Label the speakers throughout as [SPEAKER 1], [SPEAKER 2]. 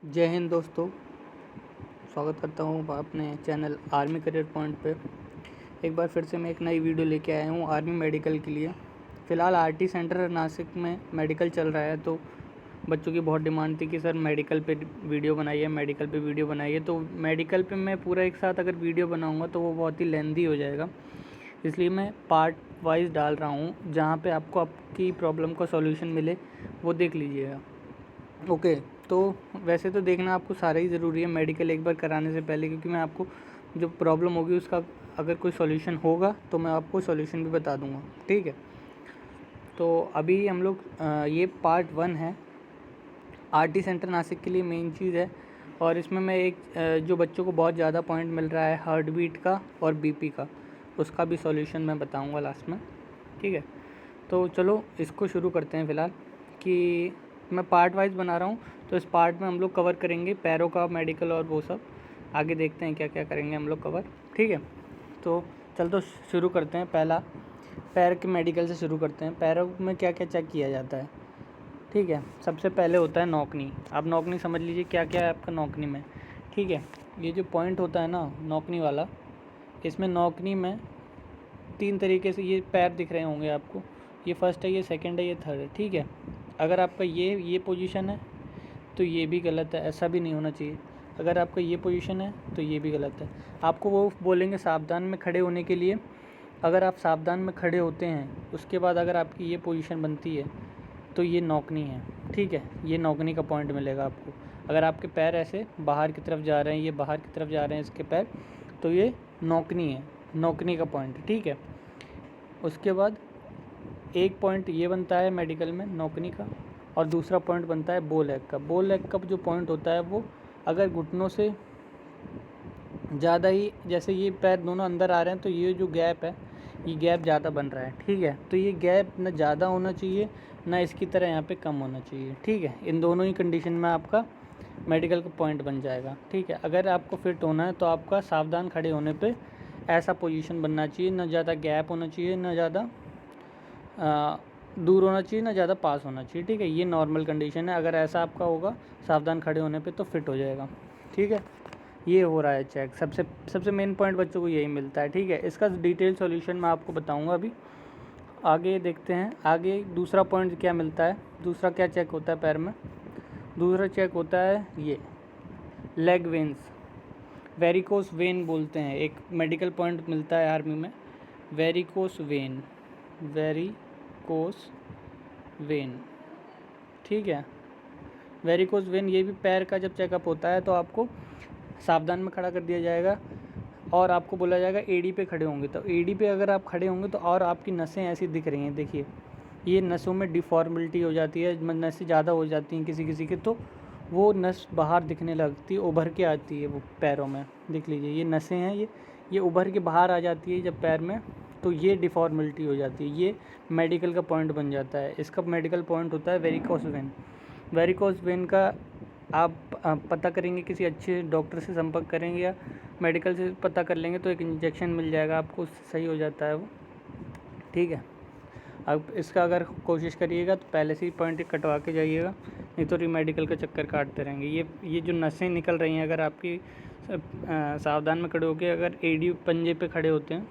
[SPEAKER 1] जय हिंद दोस्तों, स्वागत करता हूँ अपने चैनल आर्मी करियर पॉइंट पे। एक बार फिर से मैं एक नई वीडियो लेके आया हूँ आर्मी मेडिकल के लिए। फ़िलहाल आरटी सेंटर नासिक में मेडिकल चल रहा है, तो बच्चों की बहुत डिमांड थी कि सर मेडिकल पे वीडियो बनाइए, मेडिकल पे वीडियो बनाइए। तो मेडिकल पे मैं पूरा एक साथ अगर वीडियो बनाऊँगा तो वो बहुत ही लेंदी हो जाएगा, इसलिए मैं पार्ट वाइज डाल रहा हूँ। जहाँ पे आपको आपकी प्रॉब्लम का सॉल्यूशन मिले वो देख लीजिएगा। ओके, तो वैसे तो देखना आपको सारा ही ज़रूरी है मेडिकल एक बार कराने से पहले, क्योंकि मैं आपको जो प्रॉब्लम होगी उसका अगर कोई सॉल्यूशन होगा तो मैं आपको सॉल्यूशन भी बता दूंगा। ठीक है, तो अभी हम लोग ये पार्ट 1 है। आरटी सेंटर नासिक के लिए मेन चीज़ है, और इसमें मैं एक जो बच्चों को बहुत ज़्यादा पॉइंट मिल रहा है हार्ट बीट का और बीपी का, उसका भी सॉल्यूशन मैं बताऊंगा लास्ट में। ठीक है, तो चलो इसको शुरू करते हैं। फ़िलहाल कि मैं पार्ट वाइज बना रहा हूँ, तो इस पार्ट में हम लोग कवर करेंगे पैरों का मेडिकल और वो सब। आगे देखते हैं क्या क्या करेंगे हम लोग कवर। ठीक है, तो चल तो शुरू करते हैं। पहला पैर के मेडिकल से शुरू करते हैं। पैरों में क्या क्या चेक किया जाता है। ठीक है, सबसे पहले होता है नौकनी। आप नौकनी समझ लीजिए क्या क्या है आपका नौकनी में। ठीक है, ये जो पॉइंट होता है ना नौकनी वाला, इसमें नौकनी में 3 तरीके से ये पैर दिख रहे होंगे आपको। ये फर्स्ट है, ये सेकंड है, ये थर्ड है। ठीक है, अगर आपका ये पोजीशन है तो ये भी गलत है, ऐसा भी नहीं होना चाहिए। अगर आपका ये पोजीशन है तो ये भी गलत है। आपको वो बोलेंगे सावधान में खड़े होने के लिए। अगर आप सावधान में खड़े होते हैं, उसके बाद अगर आपकी ये पोजीशन बनती है तो ये नौकनी है। ठीक है, ये नौकनी का पॉइंट मिलेगा आपको। अगर आपके पैर ऐसे बाहर की तरफ जा रहे हैं, ये बाहर की तरफ जा रहे हैं इसके पैर, तो ये नौकनी है, नौकनी का पॉइंट। ठीक है, उसके बाद एक पॉइंट ये बनता है मेडिकल में नौकनी का, और दूसरा पॉइंट बनता है बो लेग का। बो लेग का जो पॉइंट होता है वो अगर घुटनों से ज़्यादा ही, जैसे ये पैर दोनों अंदर आ रहे हैं तो ये जो गैप है, ये गैप ज़्यादा बन रहा है। ठीक है, तो ये गैप ना ज़्यादा होना चाहिए ना इसकी तरह यहाँ पे कम होना चाहिए। ठीक है, इन दोनों ही कंडीशन में आपका मेडिकल का पॉइंट बन जाएगा। ठीक है, अगर आपको फिट होना है तो आपका सावधान खड़े होने पे ऐसा पोजीशन बनना चाहिए, ना ज़्यादा गैप होना चाहिए, ना ज़्यादा दूर होना चाहिए, ना ज़्यादा पास होना चाहिए। ठीक है, ये नॉर्मल कंडीशन है। अगर ऐसा आपका होगा सावधान खड़े होने पे तो फिट हो जाएगा। ठीक है, ये हो रहा है चेक। सबसे मेन पॉइंट बच्चों को यही मिलता है। ठीक है, इसका डिटेल सॉल्यूशन मैं आपको बताऊंगा अभी। आगे देखते हैं, आगे दूसरा पॉइंट क्या मिलता है। दूसरा क्या चेक होता है पैर में? दूसरा चेक होता है ये लेग वेन्स, वेरिकोस वेन बोलते हैं। एक मेडिकल पॉइंट मिलता है आर्मी में, वेरिकोस वेन, वेरिकोस वेन। ठीक है, वेरिकोस वेन ये भी पैर का जब चेकअप होता है तो आपको सावधान में खड़ा कर दिया जाएगा, और आपको बोला जाएगा एडी पे खड़े होंगे। तो एडी पे अगर आप खड़े होंगे तो और आपकी नसें ऐसी दिख रही हैं, देखिए ये नसों में डिफॉर्मिलिटी हो जाती है, नसें ज़्यादा हो जाती हैं किसी किसी के, तो वो नस बाहर दिखने लगती है, उभर के आती है वो पैरों में। देख लीजिए ये नसें हैं, ये उभर के बाहर आ जाती है जब पैर में, तो ये डिफॉर्मिलिटी हो जाती है। ये मेडिकल का पॉइंट बन जाता है। इसका मेडिकल पॉइंट होता है वेरिकोस वेन। वेरिकोस वेन का आप पता करेंगे, किसी अच्छे डॉक्टर से संपर्क करेंगे या मेडिकल से पता कर लेंगे तो एक इंजेक्शन मिल जाएगा आपको, उससे सही हो जाता है वो। ठीक है, अब इसका अगर कोशिश करिएगा तो पहले से ही पॉइंट कटवा के जाइएगा, नहीं तो मेडिकल का चक्कर काटते रहेंगे। ये जो नसें निकल रही हैं, अगर आपकी सावधान में खड़े होकर अगर एडी पंजे पे खड़े होते हैं,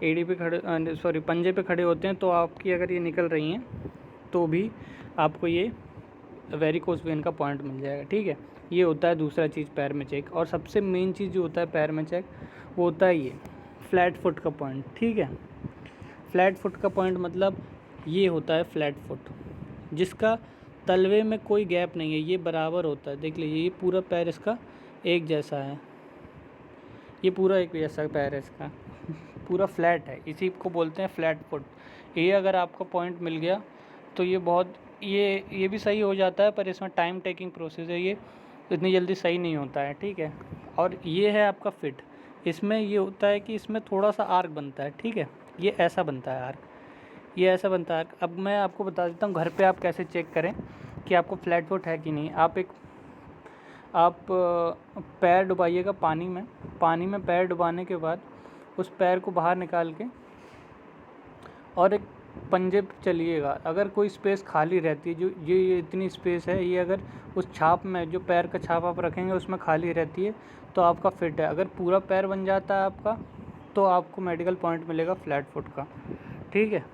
[SPEAKER 1] एडी पे खड़े सॉरी पंजे पे खड़े होते हैं, तो आपकी अगर ये निकल रही हैं तो भी आपको ये वेरिकोस वेन का पॉइंट मिल जाएगा। ठीक है, ये होता है दूसरा चीज़ पैर में चेक। और सबसे मेन चीज़ जो होता है पैर में चेक, वो होता है ये फ्लैट फुट का पॉइंट। ठीक है, फ्लैट फुट का पॉइंट मतलब ये होता है फ्लैट फुट, जिसका तलवे में कोई गैप नहीं है, ये बराबर होता है। देख लीजिए ये पूरा पैर इसका एक जैसा है, ये पूरा एक जैसा पैर है इसका, पूरा फ्लैट है, इसी को बोलते हैं फ्लैट फुट। ये अगर आपको पॉइंट मिल गया तो ये बहुत ये भी सही हो जाता है, पर इसमें टाइम टेकिंग प्रोसेस है, ये इतनी जल्दी सही नहीं होता है। ठीक है, और ये है आपका फिट। इसमें ये होता है कि इसमें थोड़ा सा आर्क बनता है। ठीक है, ये ऐसा बनता है आर्क, ये ऐसा बनता है। अब मैं आपको बता देता हूँ घर पे आप कैसे चेक करें कि आपको फ्लैट फुट है कि नहीं। आप पैर डुबाइएगा पानी में पैर डुबाने के बाद उस पैर को बाहर निकाल के और एक पंजे पे चलिएगा, अगर कोई स्पेस खाली रहती है, जो ये इतनी स्पेस है, ये अगर उस छाप में जो पैर का छाप आप रखेंगे उसमें खाली रहती है तो आपका फिट है। अगर पूरा पैर बन जाता है आपका तो आपको मेडिकल पॉइंट मिलेगा फ्लैट फुट का, ठीक है।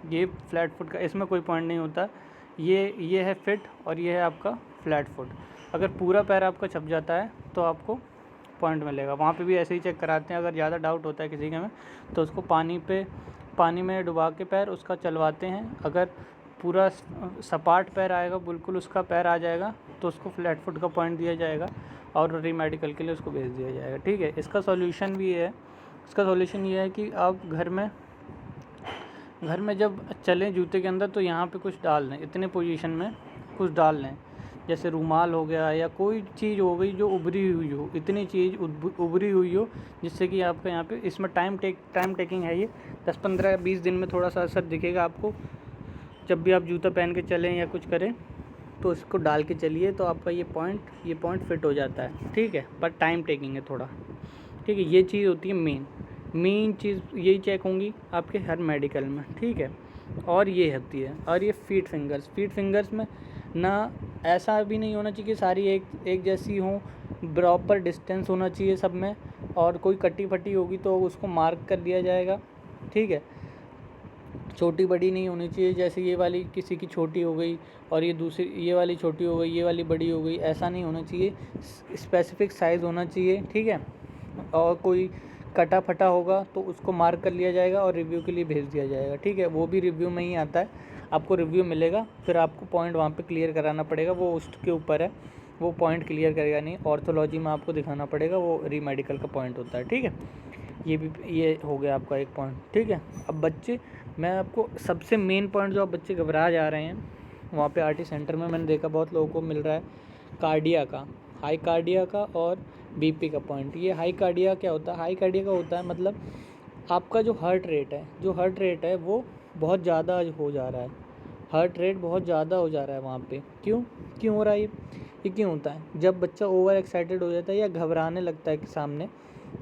[SPEAKER 1] ये फ्लैट फुट का, इसमें कोई पॉइंट नहीं होता। ये है फिट और ये है आपका फ्लैट फुट। अगर पूरा पैर आपका छप जाता है तो आपको पॉइंट मिलेगा। वहाँ पे भी ऐसे ही चेक कराते हैं। अगर ज़्यादा डाउट होता है किसी के में तो उसको पानी में डुबा के पैर उसका चलवाते हैं। अगर पूरा सपाट पैर आएगा, बिल्कुल उसका पैर आ जाएगा तो उसको फ्लैट फुट का पॉइंट दिया जाएगा और रीमेडिकल के लिए उसको भेज दिया जाएगा, ठीक है। इसका सॉल्यूशन भी है। इसका सॉल्यूशन ये है कि आप घर में जब चलें जूते के अंदर तो यहाँ पे कुछ डाल लें, इतने पोजीशन में कुछ डाल लें, जैसे रूमाल हो गया या कोई चीज़ हो गई जो उभरी हुई हो, इतनी चीज़ उभरी हुई हो जिससे कि आपका यहाँ पे, इसमें टाइम टेकिंग है। ये 10-15-20 दिन में थोड़ा सा असर दिखेगा आपको। जब भी आप जूता पहन के चलें या कुछ करें तो इसको डाल के चलिए तो आपका ये पॉइंट फिट हो जाता है, ठीक है। पर टाइम टेकिंग है थोड़ा, ठीक है। ये चीज़ होती है मेन चीज़, यही चेक होंगी आपके हर मेडिकल में, ठीक है। और ये होती है, और ये फीट फिंगर्स में ना ऐसा भी नहीं होना चाहिए कि सारी एक जैसी हों, प्रॉपर डिस्टेंस होना चाहिए सब में। और कोई कटी फटी होगी तो उसको मार्क कर दिया जाएगा, ठीक है। छोटी बड़ी नहीं होनी चाहिए, जैसे ये वाली किसी की छोटी हो गई और ये वाली छोटी हो गई, ये वाली बड़ी हो गई, ऐसा नहीं होना चाहिए। स्पेसिफिक साइज़ होना चाहिए, ठीक है। और कोई कटा फटा होगा तो उसको मार्क कर लिया जाएगा और रिव्यू के लिए भेज दिया जाएगा, ठीक है। वो भी रिव्यू में ही आता है, आपको रिव्यू मिलेगा, फिर आपको पॉइंट वहाँ पे क्लियर कराना पड़ेगा, वो उसके ऊपर है, वो पॉइंट क्लियर करेगा नहीं। ऑर्थोलॉजी में आपको दिखाना पड़ेगा, वो रीमेडिकल का पॉइंट होता है, ठीक है। ये हो गया आपका एक पॉइंट, ठीक है। अब बच्चे, मैं आपको सबसे मेन पॉइंट जो आप बच्चे घबरा जा रहे हैं, वहाँ पे आरटी सेंटर में मैंने देखा बहुत लोगों को मिल रहा है कार्डिया का, हाई कार्डिया का और बीपी का पॉइंट। ये हाई कार्डिया क्या होता है? हाई कार्डिया का होता है मतलब आपका जो हार्ट रेट है वो बहुत ज़्यादा हो जा रहा है, हार्ट रेट बहुत ज़्यादा हो जा रहा है वहाँ पे। क्यों हो रहा है ये क्यों होता है? जब बच्चा ओवर एक्साइटेड हो जाता है या घबराने लगता है कि सामने,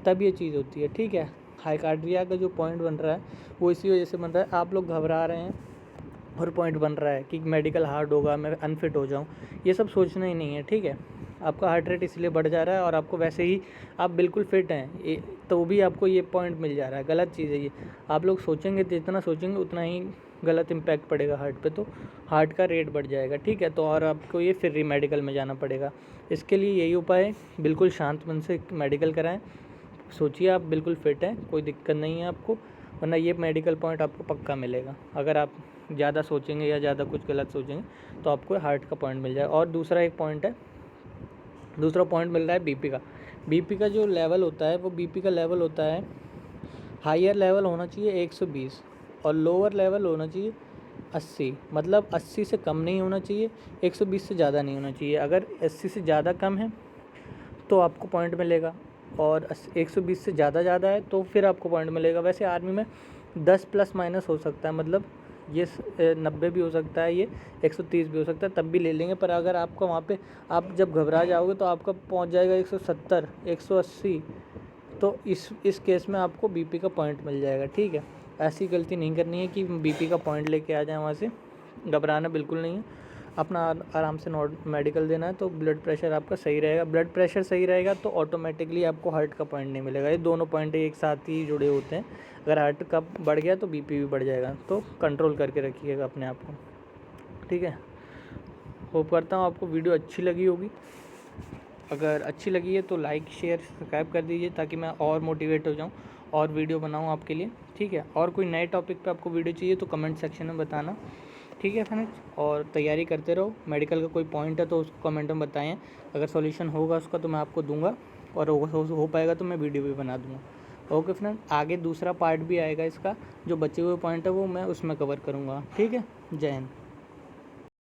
[SPEAKER 1] तब ये चीज़ होती है, ठीक है। हाई कार्डिया का जो पॉइंट बन रहा है वो इसी वजह से बन रहा है, आप लोग घबरा रहे हैं और पॉइंट बन रहा है कि मेडिकल हार्ड होगा, मैं अनफिट हो जाऊँ, ये सब सोचना ही नहीं है, ठीक है। आपका हार्ट रेट इसलिए बढ़ जा रहा है और आपको वैसे ही आप बिल्कुल फिट हैं तो भी आपको ये पॉइंट मिल जा रहा है, गलत चीज़ है ये। आप लोग सोचेंगे, जितना सोचेंगे उतना ही गलत इम्पैक्ट पड़ेगा हार्ट पे, तो हार्ट का रेट बढ़ जाएगा, ठीक है। तो और आपको ये फिर रीमेडिकल में जाना पड़ेगा। इसके लिए यही उपाय है, बिल्कुल शांत मन से मेडिकल कराएं, सोचिए आप बिल्कुल फिट हैं, कोई दिक्कत नहीं है आपको, वरना ये मेडिकल पॉइंट आपको पक्का मिलेगा। अगर आप ज़्यादा सोचेंगे या ज़्यादा कुछ गलत सोचेंगे तो आपको हार्ट का पॉइंट मिल जाएगा। और दूसरा पॉइंट मिल रहा है बीपी का जो लेवल होता है, वो बीपी का लेवल होता है, हायर लेवल होना चाहिए 120 और लोअर लेवल होना चाहिए 80, मतलब 80 से कम नहीं होना चाहिए, 120 से ज़्यादा नहीं होना चाहिए। अगर 80 से ज़्यादा कम है तो आपको पॉइंट मिलेगा और 120 से ज़्यादा है तो फिर आपको पॉइंट मिलेगा। वैसे आर्मी में 10 प्लस माइनस हो सकता है, मतलब ये 90 भी हो सकता है, ये 130 भी हो सकता है, तब भी ले लेंगे। पर अगर आपका वहाँ पे आप जब घबरा जाओगे तो आपका पहुँच जाएगा 170 180, तो इस केस में आपको बीपी का पॉइंट मिल जाएगा, ठीक है। ऐसी गलती नहीं करनी है कि बीपी का पॉइंट लेके आ जाए वहाँ से, घबराना बिल्कुल नहीं है। अपना आराम से मेडिकल देना है तो ब्लड प्रेशर आपका सही रहेगा। ब्लड प्रेशर सही रहेगा तो ऑटोमेटिकली आपको हार्ट का पॉइंट नहीं मिलेगा। ये दोनों पॉइंट एक साथ ही जुड़े होते हैं। अगर हार्ट का बढ़ गया तो बीपी भी बढ़ जाएगा, तो कंट्रोल करके रखिएगा अपने आप को, ठीक है। होप करता हूँ आपको वीडियो अच्छी लगी होगी। अगर अच्छी लगी है तो लाइक शेयर सब्सक्राइब कर दीजिए ताकि मैं और मोटिवेट हो जाऊँ और वीडियो बनाऊँ आपके लिए, ठीक है। और कोई नए टॉपिक पे आपको वीडियो चाहिए तो कमेंट सेक्शन में बताना, ठीक है फ्रेंड्स। और तैयारी करते रहो, मेडिकल का कोई पॉइंट है तो उसको कमेंट में बताएं, अगर सॉल्यूशन होगा उसका तो मैं आपको दूंगा और हो पाएगा तो मैं वीडियो भी बना दूंगा। ओके फ्रेंड, आगे दूसरा पार्ट भी आएगा इसका, जो बचे हुए पॉइंट है वो मैं उसमें कवर करूँगा, ठीक है। जय हिंद।